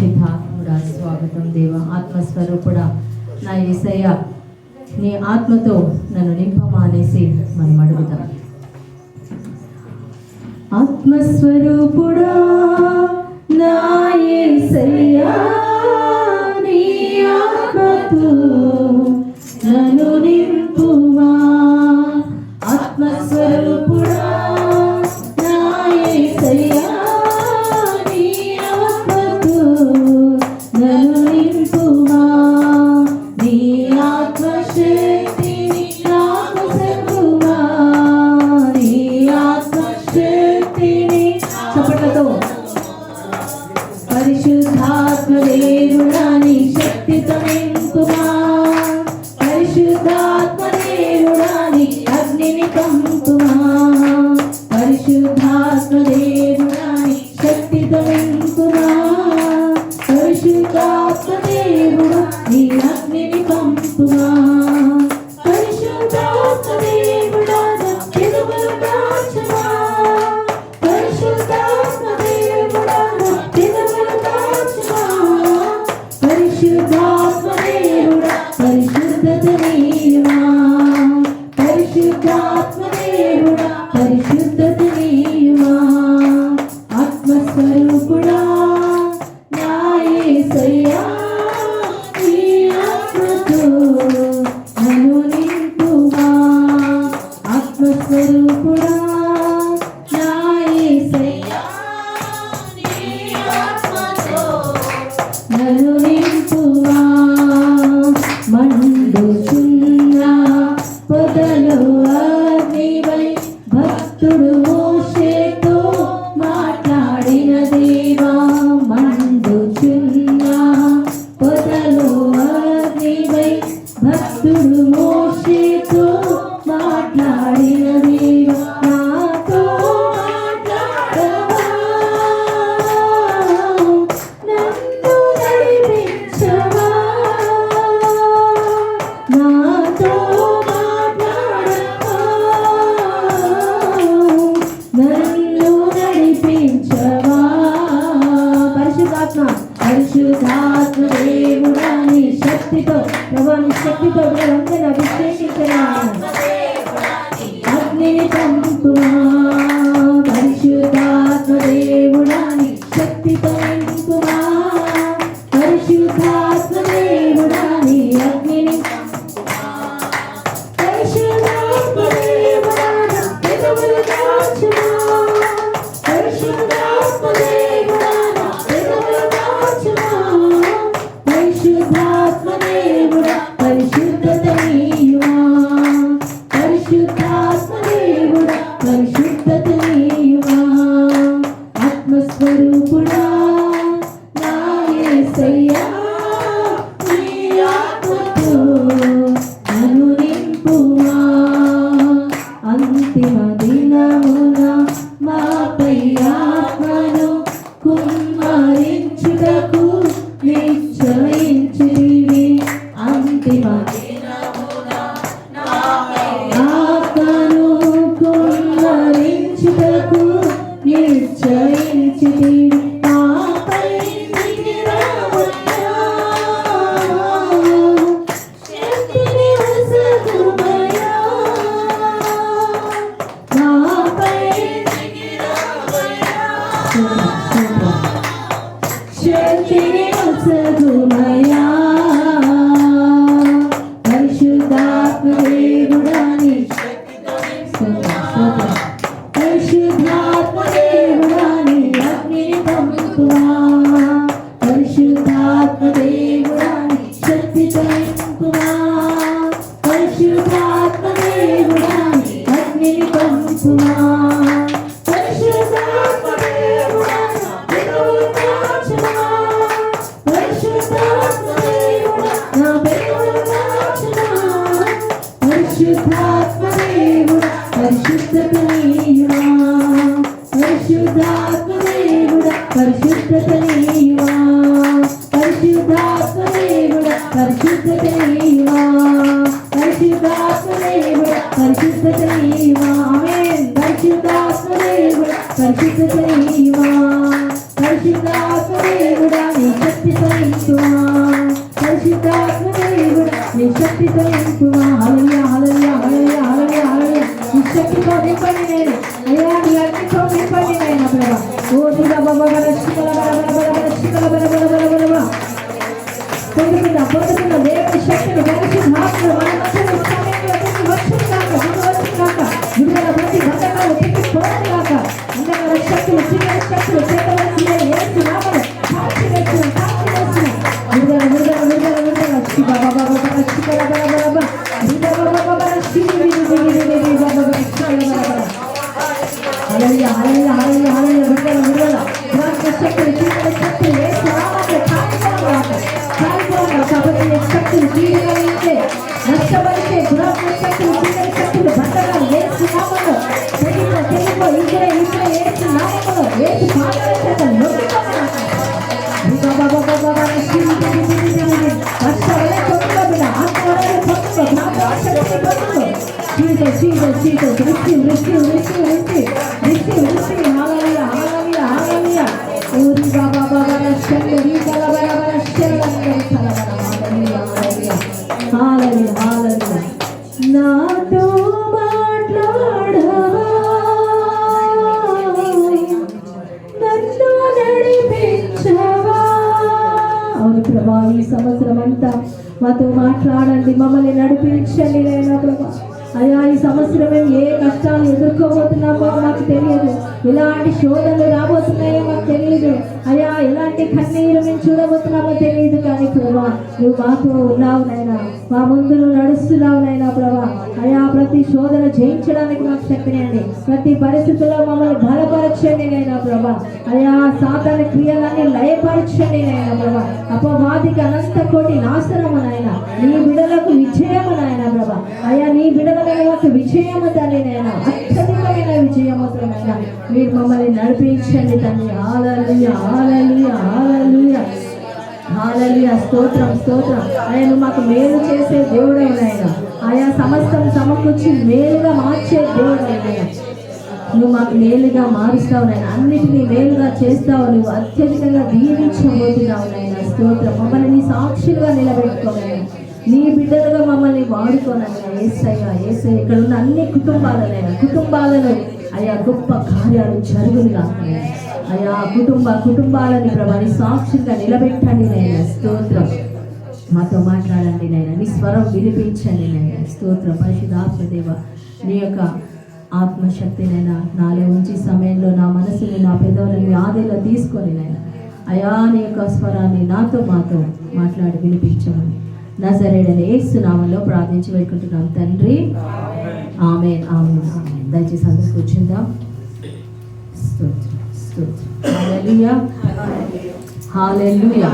పరిశుద్ధాత్ముడా స్వాగతం దేవ. ఆత్మస్వరూపుడా నా యేసయ్య, నీ ఆత్మతో నన్ను నింపమానేసి మనం అడుగుతాం. ఆత్మస్వరూపుడా నా యేసయ్య, నీ ఆత్మతో నన్ను నింపుమా. ఆత్మస్వరూపుడా నా యేసయ్య, నీ ఆత్మతో నన్ను నింపుమా. నీ ఆత్మశక్తిని నాకు సర్వుమా. నీ ఆత్మశక్తిని చప్పట్లతో పరిశుద్ధాత్మ దేవుడా నీ శక్తితో నింపుమా. పరిశుద్ధాత్మ దేవుడా నీ అగ్నిని పంపుమా. పరిశుద్ధాత్మ దేవుడా నీ శక్తితో నింపుమా. పరిశుద్ధాత్మ దేవుడా నీ అగ్నిని పంపుమా. పరిశుద్ధాత్మ దేవుడా నా పెదవులు కాచుమా. పరిశుద్ధాత్మ దేవుడా నా పెదవులు కాచుమా. పరిశుద్ధాత్మ దేవుడా పరిశుద్ధత నీయుమా. పరిశుద్ధాత్మ దేవుడా పరిశుద్ధత నీయుమా. ఆత్మస్వరూపుడా నా యేసయ్య, నీ ఆత్మతో నన్ను నింపుమా. ఆత్మస్వరూపుడా నా యేసయ్య, నీ ఆత్మతో నన్ను నింపుమా. మండుచున్న పొదలో అగ్నివై భక్తుడు మోషేతో మాట్లాడిన దేవా. మండుచున్న పొదలో అగ్నివై భక్తుడు మోషేతో మాట్లాడిన దేవా. నాతో మాట్లాడవా, నన్ను నడిపించవా. నాతో మాట్లాడవా, నన్ను నడిపించవా. పరిశుద్ధాత్మ పరిశుద్ధాత్మ దేవుడా నీ శక్తితో ప్రభా, నీ శక్తితో అందరిని అభిషేకించరా. అగ్నిని పంపుమా. పరిశుద్ధాత్మ దేవుడా నీ శక్తితో నింపుమా. పరిశుద్ధాత్మ దేవుడా నీ అగ్నిని పరిశుద్ధాత్మ దేవుడా నా పెదవులు కాచుమా. పరిశుద్ధాత్మ దేవుడా నా పెదవులు కాచుమా. పరిశుద్ధాత్మ దేవుడా పరిశుద్ధత నీయుమా. పరిశుద్ధాత్మ దేవుడా పరిశుద్ధత నీయుమా. ఆత్మస్వరూపుడా నా యేసయ్య, నీ ఆత్మతో నన్ను నింపుమా. అంతిమ దినమున మాపై ఆత్మను కుమ్మరించుటకు నిశ్చయించితివి. అంతిమ ఆత్మను కుమ్మరించుటకు నిశ్చయించితివి. నాపై దిగిరావయ్యా, శక్తిని వసగుమయ్యా. నాపై దిగిరావయ్యా, శక్తిని వసగుమయ్యా. పరిశుద్ధాత్మ దేవుడా నీ పరిశుద్ధాత్మ దేవుడా నీ అగ్నిని పంపుమా. పరిశుద్ధాత్మ దేవుడా నీ శక్తితో నింపుమా. పరిశుద్ధాత్మ దేవుడా నీ అగ్నిని పంపుమా. పరిశుద్ధాత్మ దేవుడా నా పెదవులు కాచుమా. పరిశుద్ధాత్మ నాతో మాట్లాడవా, నన్ను నడిపించవా. అవును ప్రభా, ఈ సంవత్సరం అంతా మాతో మాట్లాడండి, మమ్మల్ని నడిపించండి నైనా ప్రభా. అయ్యా, ఈ సంవత్సరం మేము ఏ కష్టాలు ఎదుర్కోబోతున్నామో మాకు తెలియదు, ఎలాంటి శోధనలు రాబోతున్నాయో మాకు తెలియదు అయ్యా, ఎలాంటి కన్నీరు మేము చూడబోతున్నామో తెలియదు. కానీ ప్రభా, నువ్వు మాతో ఉన్నావు నైనా, మా ముందు నువ్వు నడుస్తున్నావు నైనా ప్రభా. అయ్యా, ప్రతి శోధన జయించడానికి మాకు శక్తినియండి, ప్రతి పరిస్థితుల్లో మమ్మల్ని బలపరచండి నైనా ప్రభా. అయ్యా, సాతాను క్రియలన్నీ లయపరచండి నైనా ప్రభా. అపవాదికి అనంత కోటి నాశనము నాయనా, నీ బిడ్డలకు విజయము నాయనా ప్రభా. అయ్యా, నీ బిడ్డల మీద విజయము తండ్రి నైనా, అత్యధికమైన విజయముతో నైనా మీరు మమ్మల్ని నడిపించండి తండ్రి. హల్లెలూయా, హల్లెలూయా, హల్లెలూయా, హల్లెలూయా. స్తోత్రం, స్తోత్రం. ఆయన నువ్వు మాకు మేలు చేసే దేవుడు నాయన, ఆయా సమస్తం సమకూర్చి మేలుగా మార్చే దేవుడు నాయన. నువ్వు మాకు మేలుగా మారుస్తావు నాయన, అన్నిటినీ మేలుగా చేస్తావు, నువ్వు అత్యధికంగా దీవించబోతున్నావు నాయన. స్తోత్రం. మమ్మల్ని నీ సాక్షులుగా నిలబెట్టుకోనైనా, నీ బిడ్డలుగా మమ్మల్ని వాడుకోనైనా. యేసయ్య, యేసయ్య, ఇక్కడ ఉన్న అన్ని కుటుంబాలను అయ్యా గొప్ప కార్యాలు జరుగులుగా అయ్యా, కుటుంబాలని ప్రభా నీ సాక్షిగా నిలబెట్టండి నైనా. స్తోత్రం. మాతో మాట్లాడండి నైనా, నీ స్వరం వినిపించండి నైనా. స్తోత్రం. పరిశుద్ధాత్మదేవ, నీ యొక్క ఆత్మశక్తినైనా నాలో ఉంచి సమయంలో నా మనసుని, నా పెదవులని ఆదిలో తీసుకొని నైనా అయా, నీ యొక్క స్వరాన్ని నాతో మాతో మాట్లాడి వినిపించమని నజరేయుడైన యేసు నామములో ప్రార్థించి వేడుకుంటున్నాం తండ్రి. ఆమేన్, ఆమేన్, ఆమేన్. దయచేసి అందరూ కూర్చుందాం. స్తోత్రం, స్తోత్రం. హల్లెలూయా, హల్లెలూయా.